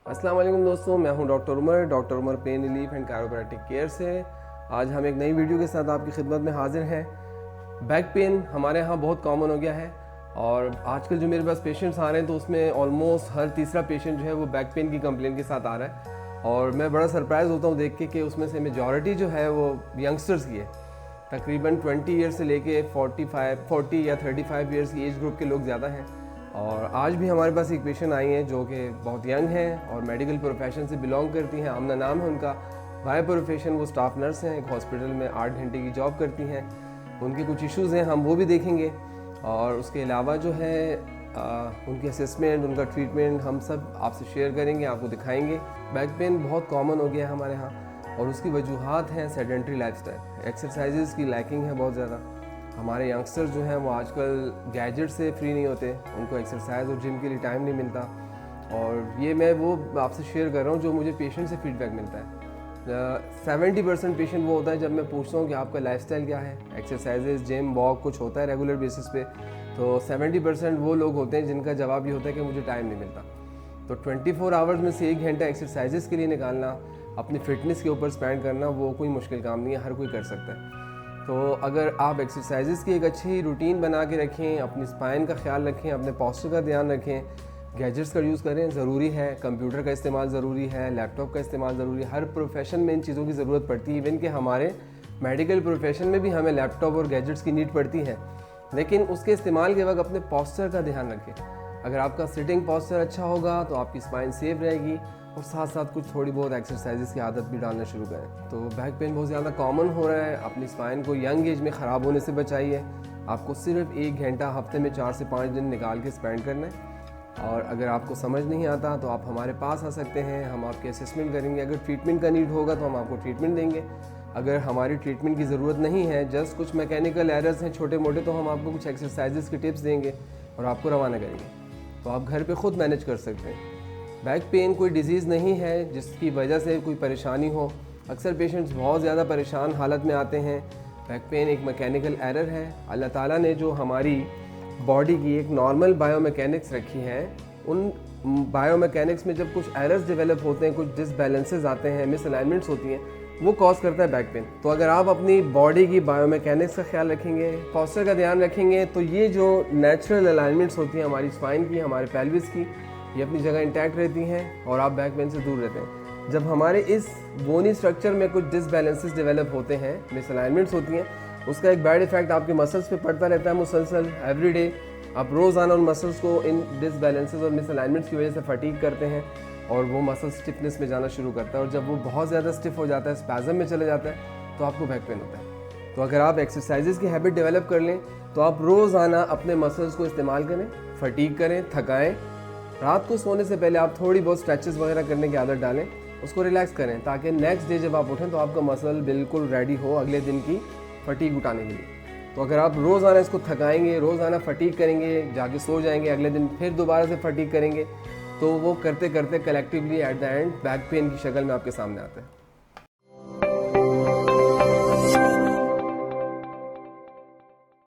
अस्सलाम वालेकुम दोस्तों, मैं हूं doctor Umar pain relief and chiropractic care से। आज हम एक नई वीडियो के साथ आपकी खिदमत में हाजिर हैं। बैक पेन हमारे यहाँ बहुत कॉमन हो गया है और आजकल जो मेरे पास पेशेंट्स आ रहे हैं तो उसमें ऑलमोस्ट हर तीसरा पेशेंट जो है वो बैक पेन की कंप्लेन के साथ आ रहा है और मैं बड़ा सरप्राइज़ होता हूँ देख के कि उसमें से मेजॉरिटी जो है वो यंगस्टर्स की है। तकरीबन 20 ईयर से लेके 40 या 35 ईयर्स की एज ग्रुप के लोग ज़्यादा हैं। और आज भी हमारे पास एक पेशेंट आई हैं जो कि बहुत यंग हैं और मेडिकल प्रोफेशन से बिलोंग करती हैं। आमना नाम है उनका। बाय प्रोफेशन वो स्टाफ नर्स हैं, एक हॉस्पिटल में 8 घंटे की जॉब करती हैं। उनके कुछ इश्यूज़ हैं, हम वो भी देखेंगे और उसके अलावा जो है उनकी असेसमेंट, उनका ट्रीटमेंट हम सब आपसे शेयर करेंगे, आपको दिखाएंगे। बैक पेन बहुत कॉमन हो गया है हमारे यहाँ और उसकी वजूहात हैं सेडेंट्री लाइफस्टाइल, एक्सरसाइजेज़ की लैकिंग है बहुत ज़्यादा। हमारे यंगस्टर्स जो हैं वो आजकल गैजेट से फ्री नहीं होते, उनको एक्सरसाइज और जिम के लिए टाइम नहीं मिलता। और ये मैं वो आपसे शेयर कर रहा हूँ जो मुझे पेशेंट से फीडबैक मिलता है। 70% पेशेंट वो होता है जब मैं पूछता हूँ कि आपका लाइफस्टाइल क्या है, एक्सरसाइजेज, जिम, वॉक कुछ होता है रेगुलर बेसिस पे, तो 70% वो लोग होते हैं जिनका जवाब ये होता है कि मुझे टाइम नहीं मिलता। तो 24 आवर्स में से 1 घंटा एक्सरसाइजेस के लिए निकालना, अपनी फ़िटनेस के ऊपर स्पेंड करना, वो कोई मुश्किल काम नहीं है, हर कोई कर सकता है। तो अगर आप एक्सरसाइजेज़ की एक अच्छी रूटीन बना के रखें, अपनी स्पाइन का ख्याल रखें, अपने पोस्चर का ध्यान रखें, गैजेट्स का यूज़ करें ज़रूरी है, कंप्यूटर का इस्तेमाल ज़रूरी है, लैपटॉप का इस्तेमाल ज़रूरी है। हर प्रोफेशन में इन चीज़ों की ज़रूरत पड़ती है। इवन कि हमारे मेडिकल प्रोफेशन में भी हमें लैपटॉप और गैजेट्स की नीड पड़ती है, लेकिन उसके इस्तेमाल के वक्त अपने पोस्चर का ध्यान रखें। अगर आपका सिटिंग पोस्चर अच्छा होगा तो आपकी स्पाइन सेफ रहेगी और साथ साथ कुछ थोड़ी बहुत एक्सरसाइजेस की आदत भी डालना शुरू करें। तो बैक पेन बहुत ज़्यादा कॉमन हो रहा है, अपनी स्पाइन को यंग एज में ख़राब होने से बचाइए। आपको सिर्फ 1 घंटा हफ्ते में 4 से 5 दिन निकाल के स्पेंड करना है। और अगर आपको समझ नहीं आता तो आप हमारे पास आ सकते हैं, हम आपकी असेसमेंट करेंगे। अगर ट्रीटमेंट का नीड होगा तो हम आपको ट्रीटमेंट देंगे। अगर हमारी ट्रीटमेंट की ज़रूरत नहीं है, जस्ट कुछ मैकेनिकल एरर्स हैं छोटे मोटे, तो हम आपको कुछ एक्सरसाइजेस की टिप्स देंगे और आपको रवाना करेंगे, तो आप घर पे खुद मैनेज कर सकते हैं। बैक पेन कोई डिज़ीज़ नहीं है जिसकी वजह से कोई परेशानी हो। अक्सर पेशेंट्स बहुत ज़्यादा परेशान हालत में आते हैं। बैक पेन एक मैकेनिकल एरर है। अल्लाह ताला ने जो हमारी बॉडी की एक नॉर्मल बायोमैकेनिक्स रखी है, उन बायोमैकेनिक्स में जब कुछ एरर्स डेवलप होते हैं, कुछ डिसबैलेंसेस आते हैं, मिसअलाइनमेंट्स होती हैं, वो कॉज करता है बैक पेन। तो अगर आप अपनी बॉडी की बायोमैकेनिक्स का ख्याल रखेंगे, पोस्चर का ध्यान रखेंगे, तो ये जो नेचुरल अलाइनमेंट्स होती हैं हमारी स्पाइन की, हमारे पेल्विस की, ये अपनी जगह इंटैक्ट रहती हैं और आप बैक पेन से दूर रहते हैं। जब हमारे इस बोनी स्ट्रक्चर में कुछ डिसबैलेंसेस डेवलप होते हैं, मिसअलाइनमेंट्स होती हैं, उसका एक बैड इफेक्ट आपके मसल्स पे पड़ता रहता है मुसलसल एवरीडे। आप रोज़ाना उन मसल्स को इन डिसबैलेंसेस और मिसअलाइनमेंट्स की वजह से फटीग करते हैं और वो मसल स्टिफनेस में जाना शुरू करता है और जब वो बहुत ज़्यादा स्टिफ हो जाता है, स्पैज़म में चले जाता है, तो आपको बैक पेन होता है। तो अगर आप एक्सरसाइजेज़ की हैबिट डेवलप कर लें तो आप रोज़ाना अपने मसल्स को इस्तेमाल करें, फटीग करें, थकाएँ। रात को सोने से पहले आप थोड़ी बहुत स्ट्रेचेस वगैरह करने की आदत डालें, उसको रिलैक्स करें, ताकि नेक्स्ट डे जब आप उठें तो आपका मसल बिल्कुल रेडी हो अगले दिन की फटीग उठाने के लिए। तो अगर आप रोज़ाना इसको थकाएंगे, रोज़ाना फटीग करेंगे, जाके सो जाएंगे, अगले दिन फिर दोबारा से फटीग करेंगे, तो वो करते करते collectively at the end back pain की शक्ल में आपके सामने आता है।